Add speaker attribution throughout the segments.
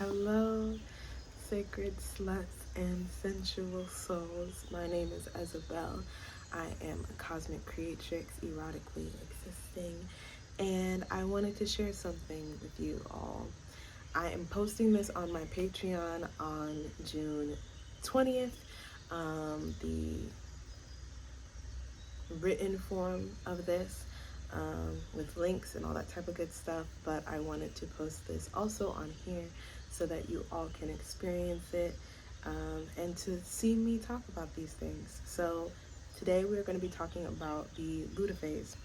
Speaker 1: Hello, sacred sluts and sensual souls. My name is Isabel. I am a cosmic creatrix, erotically existing, and I wanted to share something with you all. I am posting this on my Patreon on June 20th. The written form of this with links and all that type of good stuff, but I wanted to post this also on here so that you all can experience it and to see me talk about these things. So today we're going to be talking about the Luda phase.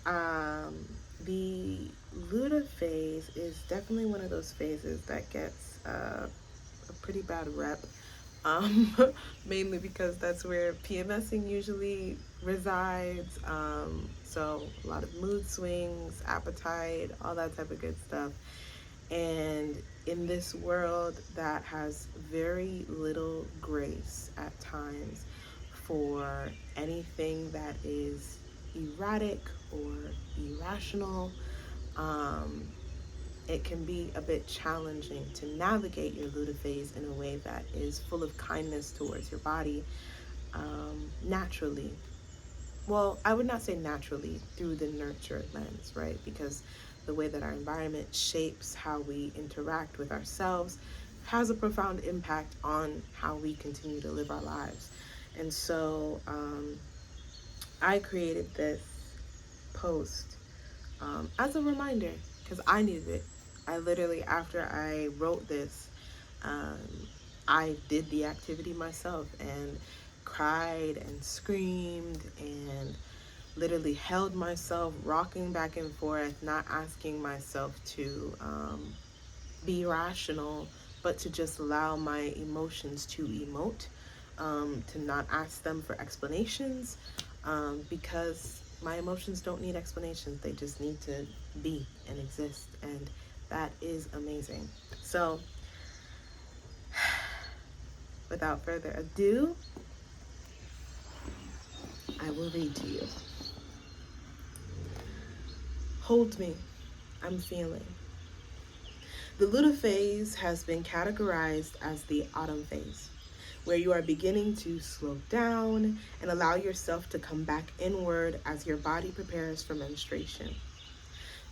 Speaker 1: The Luda phase is definitely one of those phases that gets a pretty bad rep, um, mainly because that's where PMSing usually resides. So a lot of mood swings, appetite, all that type of good stuff. And in this world that has very little grace at times for anything that is erratic or irrational, um, it can be a bit challenging to navigate your Luda phase in a way that is full of kindness towards your body naturally. Well, I would not say naturally, through the nurture lens, right? Because the way that our environment shapes how we interact with ourselves has a profound impact on how we continue to live our lives. And so I created this post as a reminder because I needed it. I literally, after I wrote this, um, I did the activity myself and cried and screamed and literally held myself, rocking back and forth, not asking myself to be rational, but to just allow my emotions to emote, to not ask them for explanations, because my emotions don't need explanations. They just need to be and exist. And that is amazing. So, without further ado, I will read to you. Hold me. I'm feeling. The Luda phase has been categorized as the autumn phase, where you are beginning to slow down and allow yourself to come back inward as your body prepares for menstruation.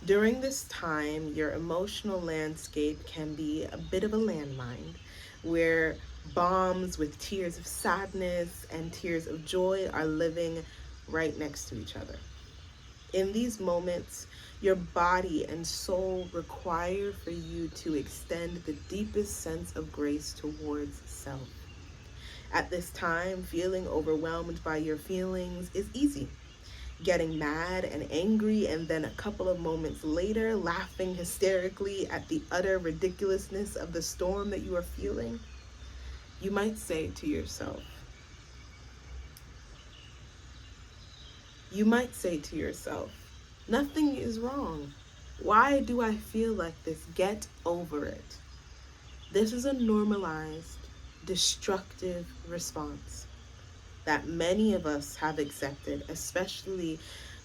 Speaker 1: During this time, your emotional landscape can be a bit of a landmine, where bombs with tears of sadness and tears of joy are living right next to each other. In these moments, your body and soul require for you to extend the deepest sense of grace towards self. At this time, feeling overwhelmed by your feelings is easy. Getting mad and angry, and then a couple of moments later, laughing hysterically at the utter ridiculousness of the storm that you are feeling. You might say to yourself, nothing is wrong. Why do I feel like this? Get over it. This is a normalized, destructive response that many of us have accepted, especially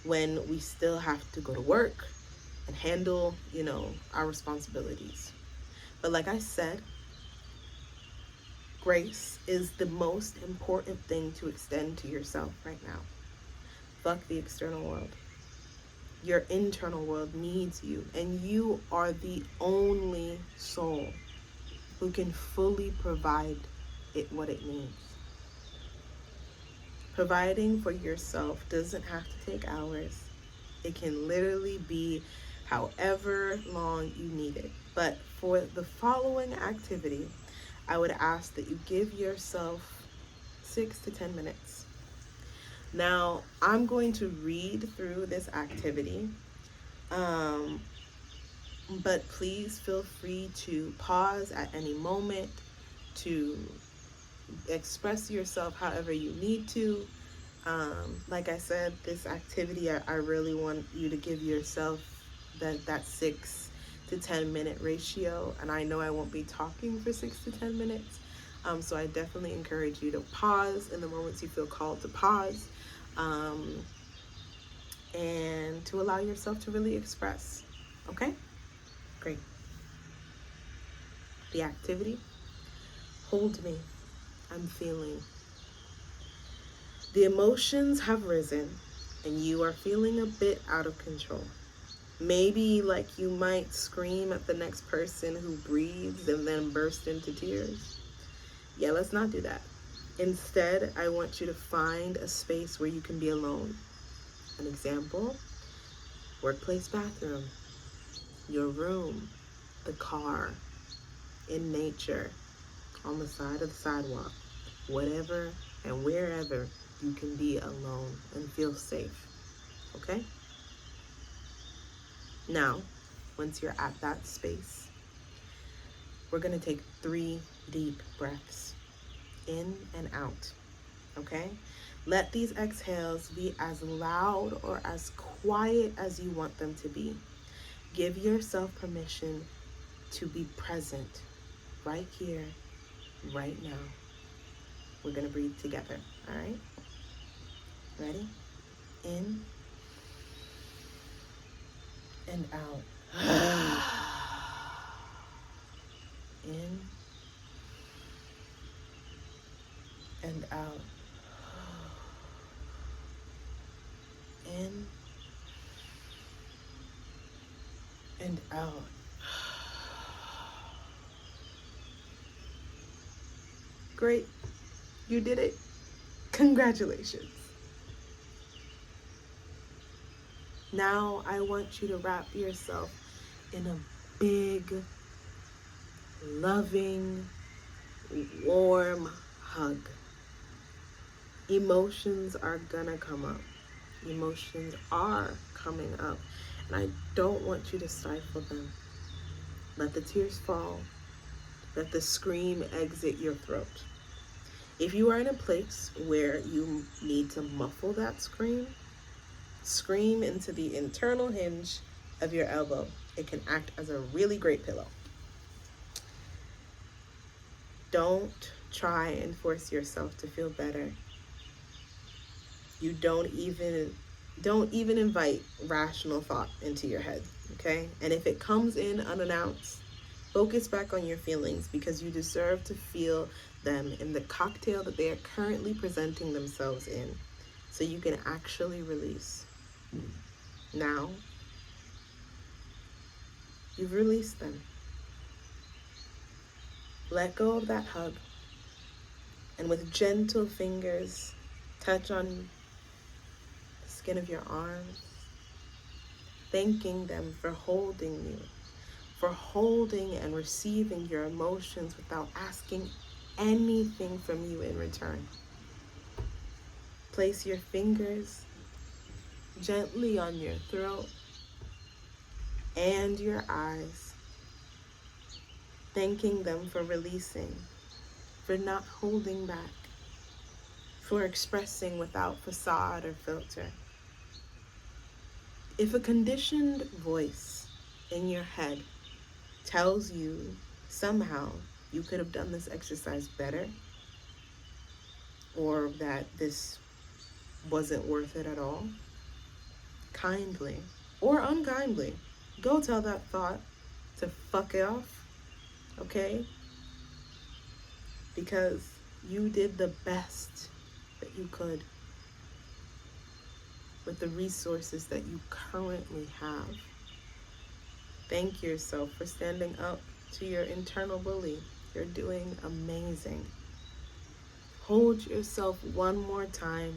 Speaker 1: when we still have to go to work and handle, our responsibilities. But like I said, grace is the most important thing to extend to yourself right now. Fuck the external world. Your internal world needs you, and you are the only soul who can fully provide it what it needs. Providing for yourself doesn't have to take hours. It can literally be however long you need it. But for the following activity, I would ask that you give yourself 6 to 10 minutes. Now, I'm going to read through this activity, but please feel free to pause at any moment to express yourself however you need to. Like I said, this activity, I really want you to give yourself that 6 to 10 minute ratio. And I know I won't be talking for 6 to 10 minutes. So I definitely encourage you to pause in the moments you feel called to pause, and to allow yourself to really express. Okay? Great. The activity, hold me, I'm feeling. The emotions have risen and you are feeling a bit out of control. Maybe like you might scream at the next person who breathes and then burst into tears. Yeah, let's not do that. Instead, I want you to find a space where you can be alone. An example, workplace bathroom, your room, the car, in nature, on the side of the sidewalk, whatever and wherever you can be alone and feel safe. Okay? Now, once you're at that space, we're going to take 3 deep breaths in and out. Okay? Let these exhales be as loud or as quiet as you want them to be. Give yourself permission to be present right here, right now. We're going to breathe together. All right? Ready? In and out. In and out. In and out. Great. You did it. Congratulations. Now I want you to wrap yourself in a big, loving, warm hug. Emotions are gonna come up. Emotions are coming up. And I don't want you to stifle them. Let the tears fall. Let the scream exit your throat. If you are in a place where you need to muffle that scream, scream into the internal hinge of your elbow. It can act as a really great pillow. Don't try and force yourself to feel better. You don't even invite rational thought into your head, okay? And if it comes in unannounced, focus back on your feelings because you deserve to feel them in the cocktail that they are currently presenting themselves in so you can actually release. Now, you've released them. Let go of that hug and with gentle fingers, touch on the skin of your arms, thanking them for holding you, for holding and receiving your emotions without asking anything from you in return. Place your fingers gently on your throat and your eyes, thanking them for releasing, for not holding back, for expressing without facade or filter. If a conditioned voice in your head tells you somehow you could have done this exercise better, or that this wasn't worth it at all, kindly or unkindly, go tell that thought to fuck it off, okay? Because you did the best that you could with the resources that you currently have. Thank yourself for standing up to your internal bully. You're doing amazing. Hold yourself one more time.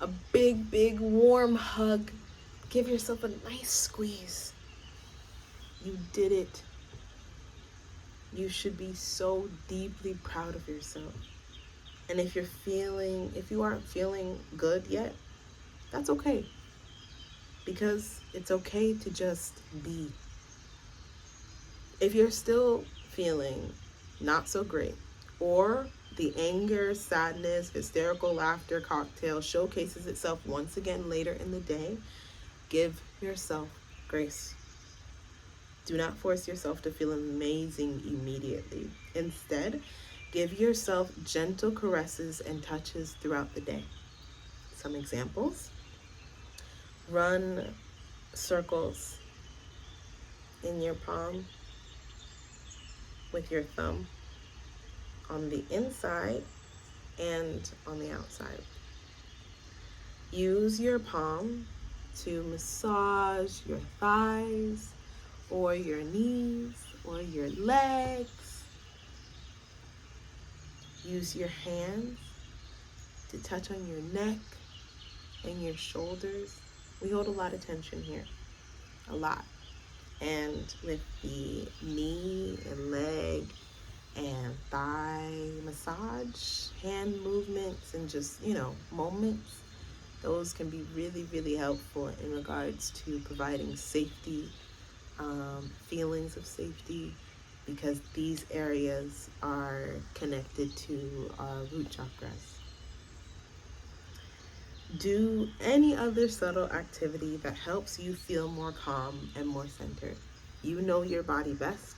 Speaker 1: A big, big warm hug. Give yourself a nice squeeze. You did it. You should be so deeply proud of yourself. And if you aren't feeling good yet, that's okay. Because it's okay to just be. If you're still feeling not so great, or the anger, sadness, hysterical laughter cocktail showcases itself once again later in the day, give yourself grace. Do not force yourself to feel amazing immediately. Instead, give yourself gentle caresses and touches throughout the day. Some examples: run circles in your palm. with your thumb on the inside and on the outside. Use your palm to massage your thighs or your knees or your legs. Use your hands to touch on your neck and your shoulders. We hold a lot of tension here, a lot. And with the knee and leg and thigh massage, hand movements, and just, moments, those can be really, really helpful in regards to providing safety, feelings of safety, because these areas are connected to our root chakras. Do any other subtle activity that helps you feel more calm and more centered. You know your body best.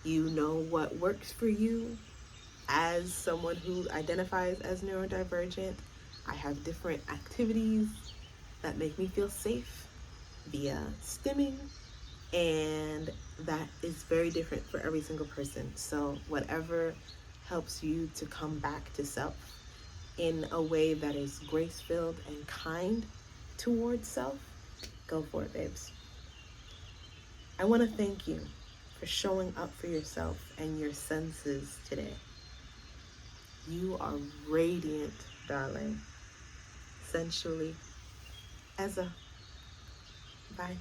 Speaker 1: You know what works for you. As someone who identifies as neurodivergent, I have different activities that make me feel safe via stimming, and that is very different for every single person. So whatever helps you to come back to self in a way that is grace-filled and kind towards self, go for it, babes. I want to thank you for showing up for yourself and your senses today. You are radiant, darling. Sensually. Eza. Bye.